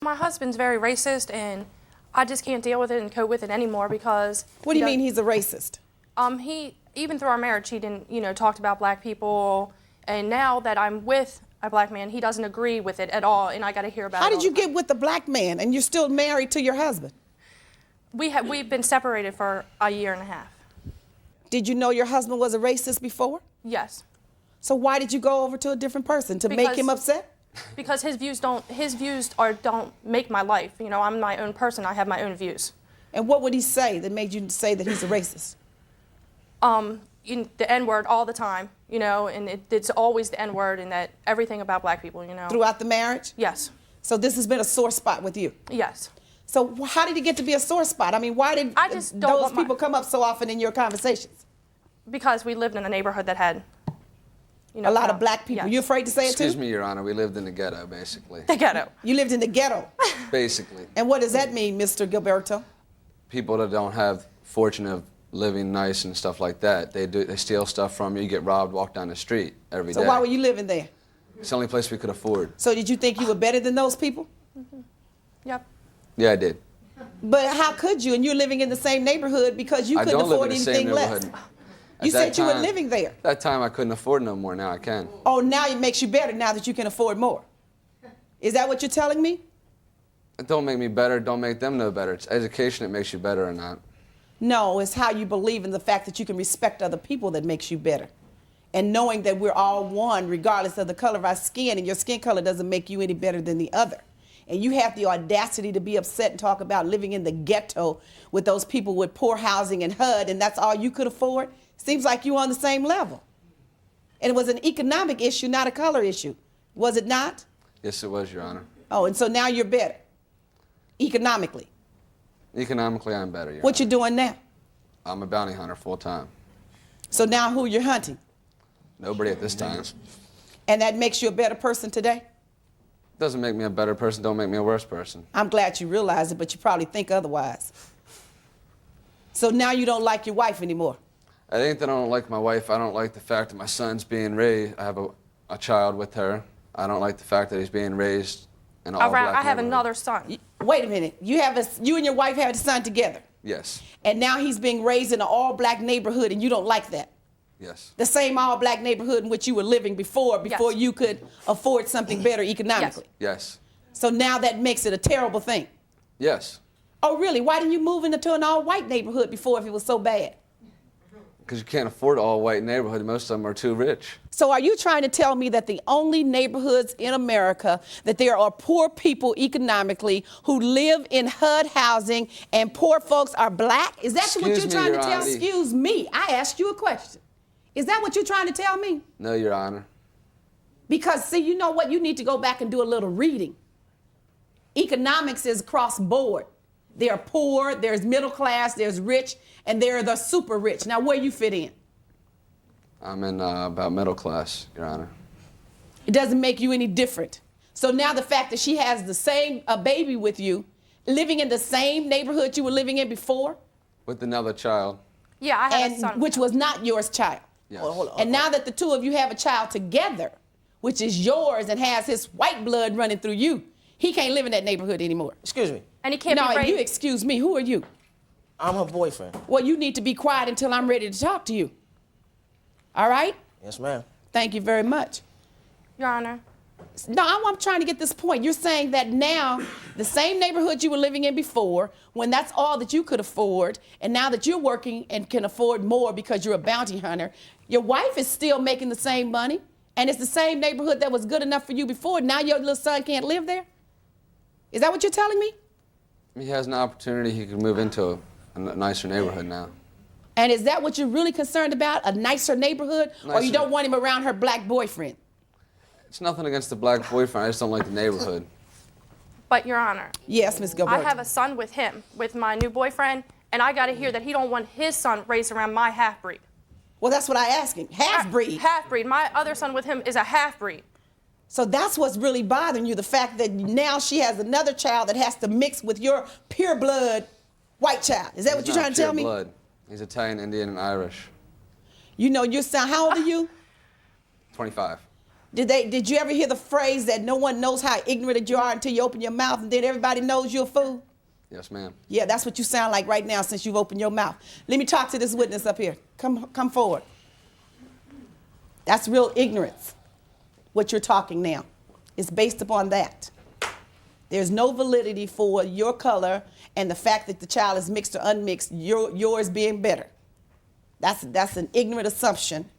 My husband's very racist, and I just can't deal with it and cope with it anymore because... What do you mean he's a racist? He, even through our marriage, he didn't, talked about black people, and now that I'm with a black man, he doesn't agree with it at all, and I got to hear about it. How did you get with the black man, and you're still married to your husband? We've been separated for a year and a half. Did you know your husband was a racist before? Yes. So why did you go over to a different person, to make him upset? Because his views don't make my life. I'm my own person. I have my own views. And what would he say that made you say that he's a racist? The N-word all the time, and it's always the N-word, and that everything about black people, Throughout the marriage? Yes. So this has been a sore spot with you? Yes. So how did it get to be a sore spot? I mean, why did those people come up so often in your conversations? Because we lived in a neighborhood that had, a lot of black people. Yes. You afraid to say it too? Excuse me, Your Honor, we lived in the ghetto, basically. The ghetto. You lived in the ghetto? Basically. And what does that mean, Mr. Gilberto? People that don't have fortune of living nice and stuff like that, they steal stuff from you, get robbed, walk down the street every day. So why were you living there? It's the only place we could afford. So did you think you were better than those people? Mm-hmm. Yep. Yeah, I did. But how could you? And you're living in the same neighborhood because you couldn't afford anything less. You said you were living there. At that time, I couldn't afford no more. Now I can. Oh, now it makes you better now that you can afford more. Is that what you're telling me? It don't make me better. Don't make them no better. It's education that makes you better or not. No, it's how you believe in the fact that you can respect other people that makes you better. And knowing that we're all one regardless of the color of our skin, and your skin color doesn't make you any better than the other. And you have the audacity to be upset and talk about living in the ghetto with those people with poor housing and HUD, and that's all you could afford? Seems like you're on the same level. And it was an economic issue, not a color issue. Was it not? Yes, it was, Your Honor. Oh, and so now you're better, economically. Economically, I'm better, Your What you doing now? I'm a bounty hunter full-time. So now who you're hunting? Nobody at this time. And that makes you a better person today? Doesn't make me a better person, don't make me a worse person. I'm glad you realize it, but you probably think otherwise. So now you don't like your wife anymore? I think that I don't like my wife. I don't like the fact that my son's being raised. I have a child with her. I don't like the fact that he's being raised in all black I have neighborhood. another son. Wait a minute. You and your wife have a son together? Yes. And now he's being raised in an all-black neighborhood, and you don't like that? Yes. The same all-black neighborhood in which you were living before Yes. you could afford something better economically? Yes. So now that makes it a terrible thing? Yes. Oh, really? Why didn't you move into an all-white neighborhood before if it was so bad? Because you can't afford an all-white neighborhood. Most of them are too rich. So are you trying to tell me that the only neighborhoods in America that there are poor people economically who live in HUD housing and poor folks are black? Is that what you're trying to tell? Excuse me. I asked you a question. Is that what you're trying to tell me? No, Your Honor. Because, see, you know what? You need to go back and do a little reading. Economics is cross board. There are poor, there's middle class, there's rich, and there are the super rich. Now, where you fit in? I'm in about middle class, Your Honor. It doesn't make you any different. So now the fact that she has the same baby with you, living in the same neighborhood you were living in before? With another child. Yeah, I have a son. Which was not yours child. Yes. Hold on. And now that the two of you have a child together, which is yours and has his white blood running through you, he can't live in that neighborhood anymore. Excuse me. And he can't be No, raised. you excuse me. Who are you? I'm her boyfriend. Well, you need to be quiet until I'm ready to talk to you. All right? Yes, ma'am. Thank you very much. Your Honor. No, I'm trying to get this point. You're saying that now the same neighborhood you were living in before, when that's all that you could afford, and now that you're working and can afford more because you're a bounty hunter, your wife is still making the same money, and it's the same neighborhood that was good enough for you before. Now your little son can't live there? Is that what you're telling me? He has an opportunity. He could move into a nicer neighborhood now. And is that what you're really concerned about, a nicer neighborhood, or you don't want him around her black boyfriend? It's nothing against the black boyfriend. I just don't like the neighborhood. But, Your Honor. Yes, Ms. Gilbert. I have a son with him, with my new boyfriend, and I got to hear that he don't want his son raised around my half-breed. Well, that's what I asked him. Half-breed. Half-breed. My other son with him is a half-breed. So that's what's really bothering you, the fact that now she has another child that has to mix with your pure blood white child. Is that what you're trying to tell me? Blood. He's Italian, Indian, and Irish. You know, you sound, how old are you? 25. Did you ever hear the phrase that no one knows how ignorant you are until you open your mouth, and then everybody knows you're a fool? Yes, ma'am. Yeah, that's what you sound like right now since you've opened your mouth. Let me talk to this witness up here. Come forward. That's real ignorance, what you're talking now. It's based upon that. There's no validity for your color and the fact that the child is mixed or unmixed, yours being better. That's an ignorant assumption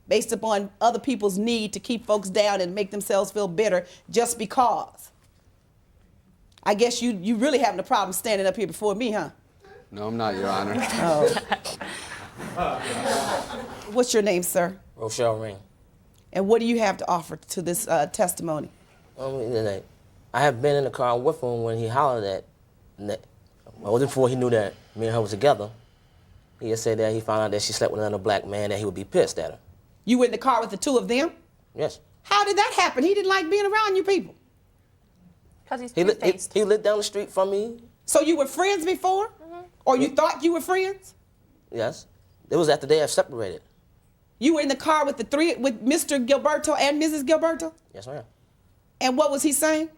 based upon other people's need to keep folks down and make themselves feel better just because. I guess you really having a problem standing up here before me, huh? No, I'm not, Your Honor. What's your name, sir? Rochelle Ring. And what do you have to offer to this testimony? I have been in the car with him when he hollered at, well, before he knew that me and her was together. He just said that he found out that she slept with another black man, that he would be pissed at her. You were in the car with the two of them? Yes. How did that happen? He didn't like being around you people. Because he's He two-faced. lived down the street from me. So you were friends before? Or you thought you were friends? Yes. It was after they have separated. You were in the car with with Mr. Gilberto and Mrs. Gilberto? Yes, ma'am. And what was he saying?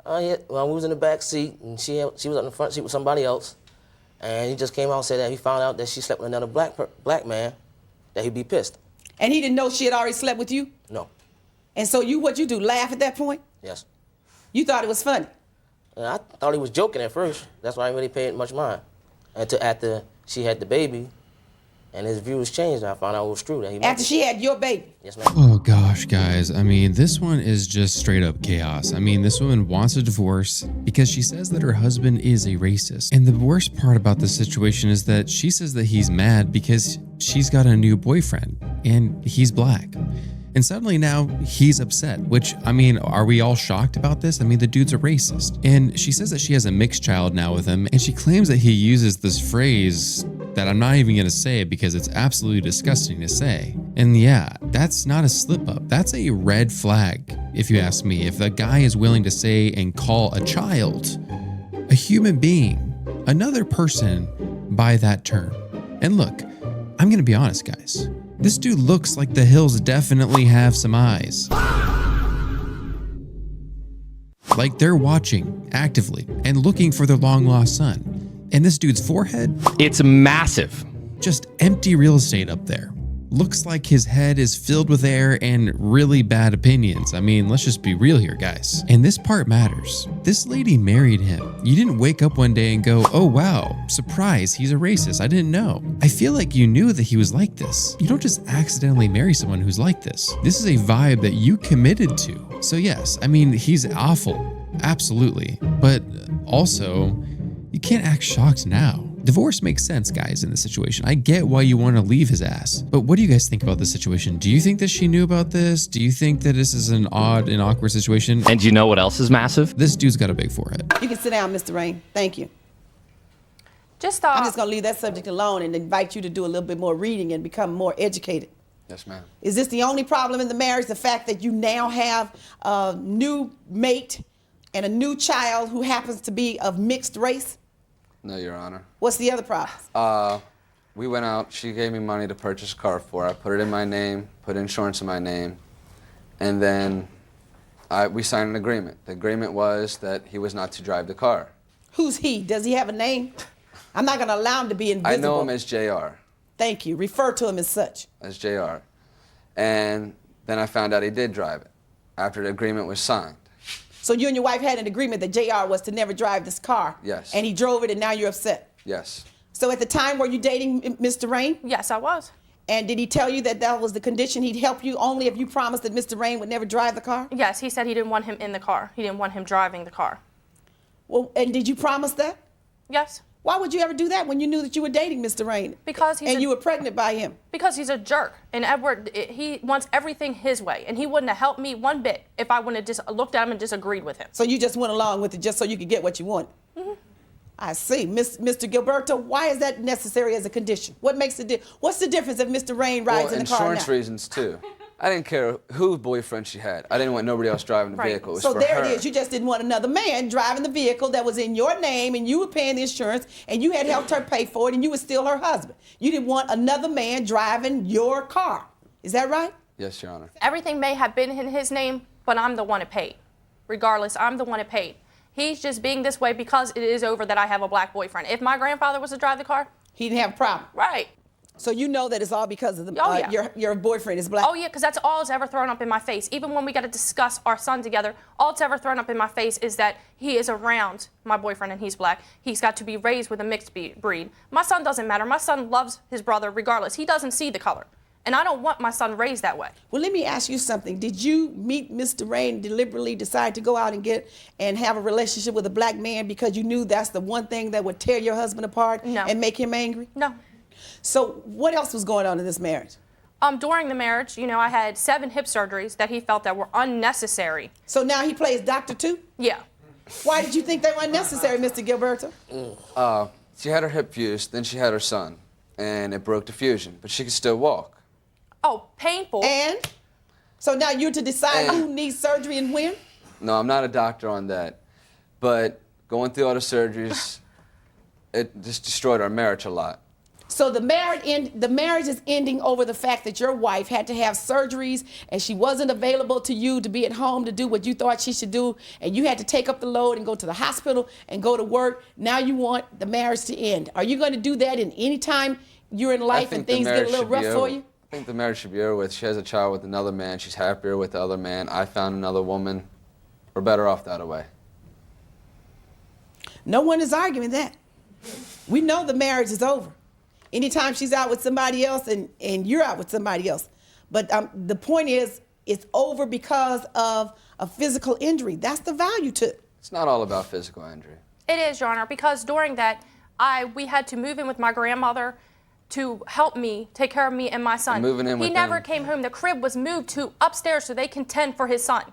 Well, we was in the back seat, and she was in the front seat with somebody else. And he just came out and said that he found out that she slept with another black man, that he'd be pissed. And he didn't know she had already slept with you? No. And so what'd you do, laugh at that point? Yes. You thought it was funny? And I thought he was joking at first. That's why I didn't really pay it much mind. Until after she had the baby, and his views changed, and I found out it was true that he. After she had your baby? Yes, ma'am. Oh gosh, guys. I mean, this one is just straight up chaos. I mean, this woman wants a divorce because she says that her husband is a racist. And the worst part about this situation is that she says that he's mad because she's got a new boyfriend and he's black. And suddenly now he's upset, which, I mean, are we all shocked about this? I mean, the dude's a racist. And she says that she has a mixed child now with him, and she claims that he uses this phrase that I'm not even gonna say because it's absolutely disgusting to say. And yeah, that's not a slip up. That's a red flag, if you ask me. If the guy is willing to say and call a child, a human being, another person by that term. And look, I'm gonna be honest, guys. This dude looks like the Hills definitely have some eyes. Like they're watching actively and looking for their long lost son. And this dude's forehead? It's massive. Just empty real estate up there. Looks like his head is filled with air and really bad opinions. I mean, let's just be real here, guys. And this part matters. This lady married him. You didn't wake up one day and go, oh wow, surprise, he's a racist, I didn't know. I feel like you knew that he was like this. You don't just accidentally marry someone who's like this. This is a vibe that you committed to. So yes, I mean, he's awful, absolutely. But also, you can't act shocked now. Divorce makes sense, guys, in this situation. I get why you want to leave his ass. But what do you guys think about this situation? Do you think that she knew about this? Do you think that this is an odd and awkward situation? And you know what else is massive? This dude's got a big forehead. You can sit down, Mr. Rain. Thank you. Just I'm just gonna leave that subject alone and invite you to do a little bit more reading and become more educated. Yes, ma'am. Is this the only problem in the marriage? The fact that you now have a new mate and a new child who happens to be of mixed race? No, Your Honor. What's the other problem? We went out. She gave me money to purchase a car for her. I put it in my name, put insurance in my name, and then we signed an agreement. The agreement was that he was not to drive the car. Who's he? Does he have a name? I'm not gonna allow him to be invisible. I know him as JR. Thank you. Refer to him as such. As JR. And then I found out he did drive it after the agreement was signed. So you and your wife had an agreement that JR was to never drive this car. Yes. And he drove it and now you're upset. Yes. So at the time, were you dating Mr. Rain? Yes, I was. And did he tell you that that was the condition? He'd help you only if you promised that Mr. Rain would never drive the car? Yes, he said he didn't want him in the car. He didn't want him driving the car. Well, and did you promise that? Yes. Why would you ever do that when you knew that you were dating Mr. Rain? Because he's and you were pregnant by him? Because he's a jerk. And Edward, he wants everything his way. And he wouldn't have helped me one bit if I wouldn't have just looked at him and disagreed with him. So you just went along with it just so you could get what you wanted? Mm-hmm. I see. Mr. Gilberto, why is that necessary as a condition? What makes the what's the difference if Mr. Rain rides in the car now? Insurance reasons, too. I didn't care whose boyfriend she had. I didn't want nobody else driving the vehicle. It was so for there her. it is. You just didn't want another man driving the vehicle that was in your name and you were paying the insurance and you had helped her pay for it and you were still her husband. You didn't want another man driving your car. Is that right? Yes, Your Honor. Everything may have been in his name, but I'm the one that paid. Regardless, I'm the one that paid. He's just being this way because it is over that I have a black boyfriend. If my grandfather was to drive the car, He didn't have a problem. right. So you know that it's all because of the, Oh, yeah. your boyfriend is black. Oh, yeah, because that's all it's ever thrown up in my face. Even when we got to discuss our son together, all it's ever thrown up in my face is that he is around my boyfriend and he's black. He's got to be raised with a mixed breed. My son doesn't matter. My son loves his brother regardless. He doesn't see the color. And I don't want my son raised that way. Well, let me ask you something. Did you meet Mr. Ray and deliberately decide to go out and have a relationship with a black man because you knew that's the one thing that would tear your husband apart No. and make him angry? No. So what else was going on in this marriage? During the marriage, I had 7 hip surgeries that he felt that were unnecessary. So now he plays doctor too? Yeah. Why did you think they were unnecessary, Mr. Gilberto? She had her hip fused, then she had her son, and it broke the fusion, but she could still walk. Oh, painful. And? So now you're to decide who needs surgery and when? No, I'm not a doctor on that, but going through all the surgeries, it just destroyed our marriage a lot. So the marriage is ending over the fact that your wife had to have surgeries and she wasn't available to you to be at home to do what you thought she should do, and you had to take up the load and go to the hospital and go to work. Now you want the marriage to end. Are you going to do that in any time you're in life and things get a little rough for you? I think the marriage should be over with. She has a child with another man. She's happier with the other man. I found another woman. We're better off that way. No one is arguing that. We know the marriage is over. Anytime she's out with somebody else and you're out with somebody else. But the point is, it's over because of a physical injury. That's the value to it. It's not all about physical injury. It is, Your Honor, because during that, we had to move in with my grandmother to help me take care of me and my son. And moving in he with never them. came home. The crib was moved to upstairs so they can tend for his son.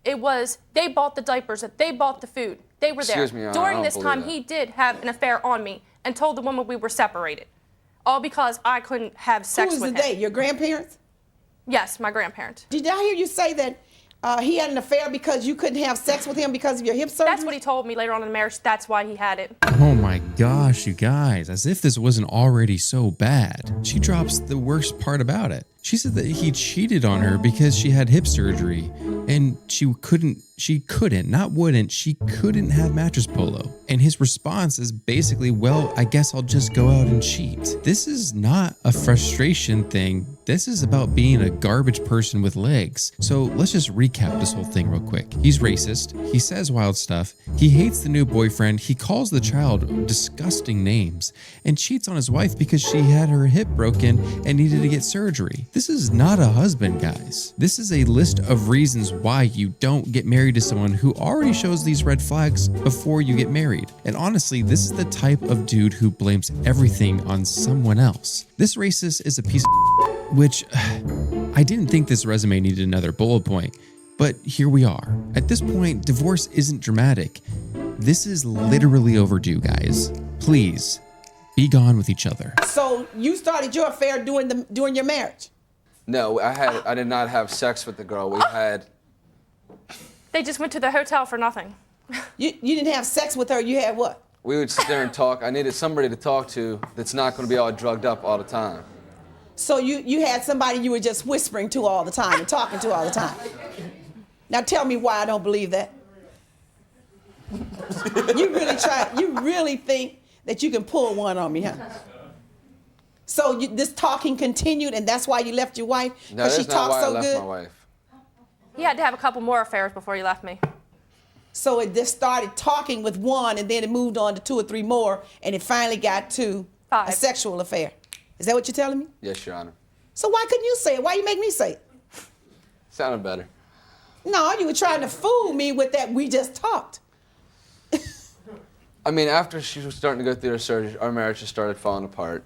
It was, they bought the diapers, they bought the food. They were there. Excuse me, Your Honor, I During don't this believe time, that. he did have an affair on me and told the woman we were separated. All because I couldn't have sex Who with was the him. they? Your grandparents? Yes, my grandparents. Did I hear you say that he had an affair because you couldn't have sex with him because of your hip surgery? That's what he told me later on in the marriage. That's why he had it. Oh my gosh, you guys, as if this wasn't already so bad. She drops the worst part about it. She said that he cheated on her because she had hip surgery and she couldn't have mattress polo. And his response is basically, well, I guess I'll just go out and cheat. This is not a frustration thing. This is about being a garbage person with legs. So let's just recap this whole thing real quick. He's racist. He says wild stuff. He hates the new boyfriend. He calls the child disgusting names and cheats on his wife because she had her hip broken and needed to get surgery. This is not a husband, guys. This is a list of reasons why you don't get married to someone who already shows these red flags before you get married. And honestly, this is the type of dude who blames everything on someone else. This racist is a piece of which I didn't think this resume needed another bullet point, but here we are. At this point, divorce isn't dramatic. This is literally overdue, guys. Please, be gone with each other. So you started your affair during your marriage? No, I did not have sex with the girl. They just went to the hotel for nothing. You didn't have sex with her, you had what? We would sit there and talk. I needed somebody to talk to that's not going to be all drugged up all the time. So you had somebody you were just whispering to all the time and talking to all the time. Now tell me why I don't believe that. You really think that you can pull one on me, huh? So this talking continued and that's why you left your wife? No, Because she that's not talked why so I left good? my wife. He had to have a couple more affairs before he left me. So it just started talking with one and then it moved on to 2 or 3 more and it finally got to 5. a sexual affair. Is that what you're telling me? Yes, Your Honor. So why couldn't you say it? Why you make me say it? Sounded better. No, you were trying to fool me with that we just talked. I mean, after she was starting to go through her surgery, our marriage just started falling apart,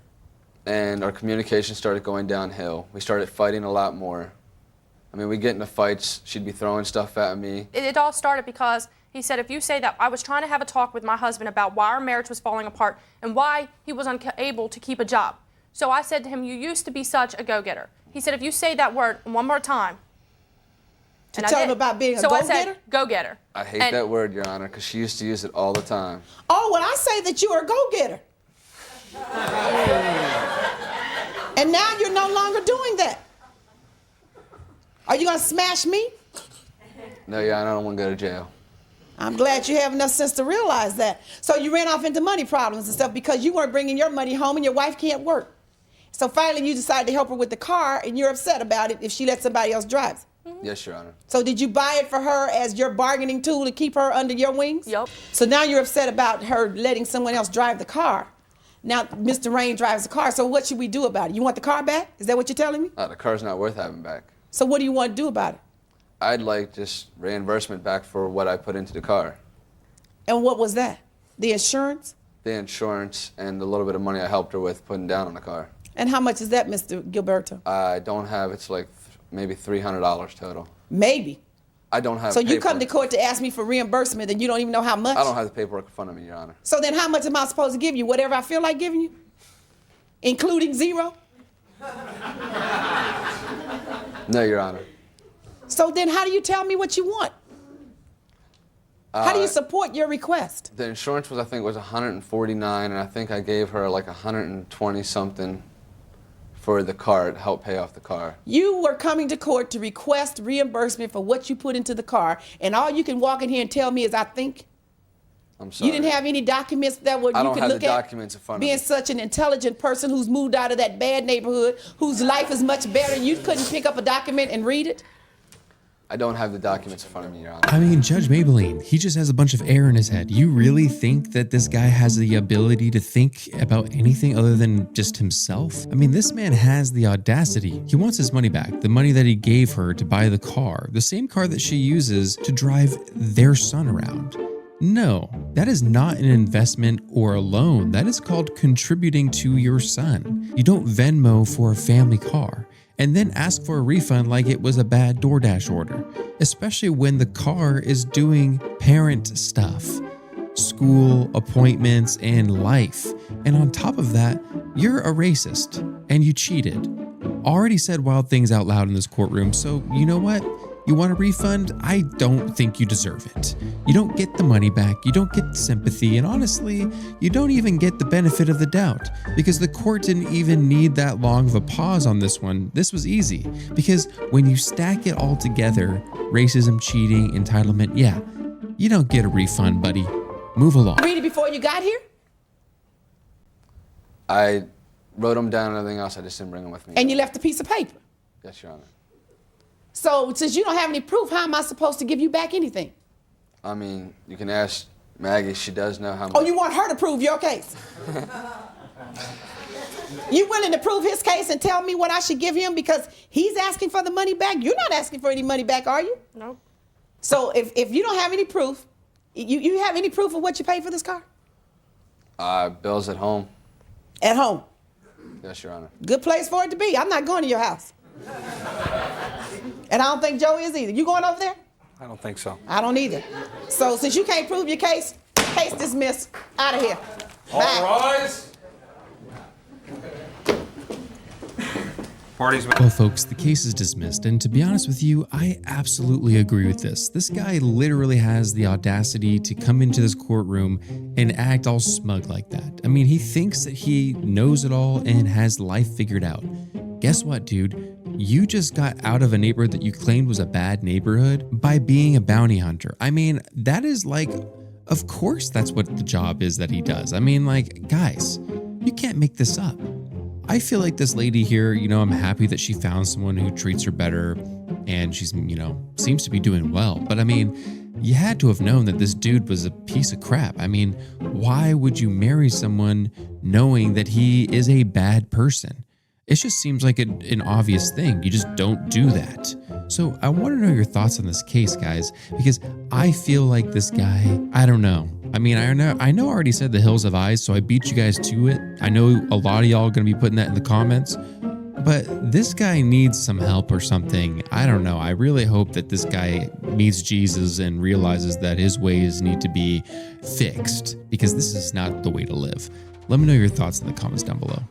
and our communication started going downhill. We started fighting a lot more. I mean, we get into fights. She'd be throwing stuff at me. It all started because he said, if you say that, I was trying to have a talk with my husband about why our marriage was falling apart and why he was unable to keep a job. So I said to him, you used to be such a go-getter. He said, if you say that word one more time. To tell him about being a go-getter? go-getter? So I said, go-getter. I hate that word, Your Honor, because she used to use it all the time. Oh, well, I say that you are a go-getter. And now you're no longer doing that. Are you going to smash me? No, Your Honor, I don't want to go to jail. I'm glad you have enough sense to realize that. So you ran off into money problems and stuff because you weren't bringing your money home and your wife can't work. So finally you decided to help her with the car and you're upset about it if she lets somebody else drive. Yes, Your Honor. So did you buy it for her as your bargaining tool to keep her under your wings? Yep. So now you're upset about her letting someone else drive the car. Now Mr. Rain drives the car, so what should we do about it? You want the car back? Is that what you're telling me? The car's not worth having back. So what do you want to do about it? I'd like just reimbursement back for what I put into the car. And what was that? The insurance? The insurance and the little bit of money I helped her with putting down on the car. And how much is that, Mr. Gilberto? I don't have, it's like maybe $300 total. Maybe. I don't have So you paperwork. come to court to ask me for reimbursement and you don't even know how much? I don't have the paperwork in front of me, Your Honor. So then how much am I supposed to give you? Whatever I feel like giving you? Including zero? No, Your Honor. So then how do you tell me what you want? How do you support your request? The insurance was, I think, was $149, and I think I gave her like $120 something for the car to help pay off the car. You were coming to court to request reimbursement for what you put into the car, and all you can walk in here and tell me is I think? I'm sorry. You didn't have any documents that would I you don't could have look the at? documents in front of Being me. such an intelligent person who's moved out of that bad neighborhood, whose life is much better, you couldn't pick up a document and read it? I don't have the documents in front of me, Your Honor. I mean, Judge Maybelline, he just has a bunch of air in his head. You really think that this guy has the ability to think about anything other than just himself? I mean, this man has the audacity. He wants his money back, the money that he gave her to buy the car, the same car that she uses to drive their son around. No, that is not an investment or a loan. That is called contributing to your son. You don't Venmo for a family car and then ask for a refund like it was a bad DoorDash order, especially when the car is doing parent stuff, school, appointments, and life. And on top of that, you're a racist and you cheated. Already said wild things out loud in this courtroom, so you know what? You want a refund? I don't think you deserve it. You don't get the money back, you don't get sympathy, and honestly, you don't even get the benefit of the doubt because the court didn't even need that long of a pause on this one. This was easy because when you stack it all together, racism, cheating, entitlement, yeah, you don't get a refund, buddy. Move along. Read it before you got here? I wrote them down and everything else. I just didn't bring them with me. And you left a piece of paper. Yes, Your Honor. So since you don't have any proof, how am I supposed to give you back anything? I mean, you can ask Maggie. She does know how much. Oh, you want her to prove your case? You willing to prove his case and tell me what I should give him because he's asking for the money back? You're not asking for any money back, are you? No. So if you don't have any proof, you have any proof of what you paid for this car? Bill's at home. At home. Yes, Your Honor. Good place for it to be. I'm not going to your house. And I don't think Joe is either. You going over there? I don't think so. I don't either. So since you can't prove your case dismissed. Out of here. All Bye. rise. Parties. Well, folks, the case is dismissed, and to be honest with you, I absolutely agree with this. This guy literally has the audacity to come into this courtroom and act all smug like that. I mean, he thinks that he knows it all and has life figured out. Guess what, dude? You just got out of a neighborhood that you claimed was a bad neighborhood by being a bounty hunter. I mean, that is like, of course that's what the job is that he does. I mean, like, guys, you can't make this up. I feel like this lady here, I'm happy that she found someone who treats her better and she's, seems to be doing well. But I mean, you had to have known that this dude was a piece of crap. I mean, why would you marry someone knowing that he is a bad person? It just seems like an obvious thing. You just don't do that. So I want to know your thoughts on this case, guys, because I feel like this guy, I don't know. I mean, I know I already said the hills have eyes, so I beat you guys to it. I know a lot of y'all are going to be putting that in the comments, but this guy needs some help or something. I don't know. I really hope that this guy meets Jesus and realizes that his ways need to be fixed because this is not the way to live. Let me know your thoughts in the comments down below.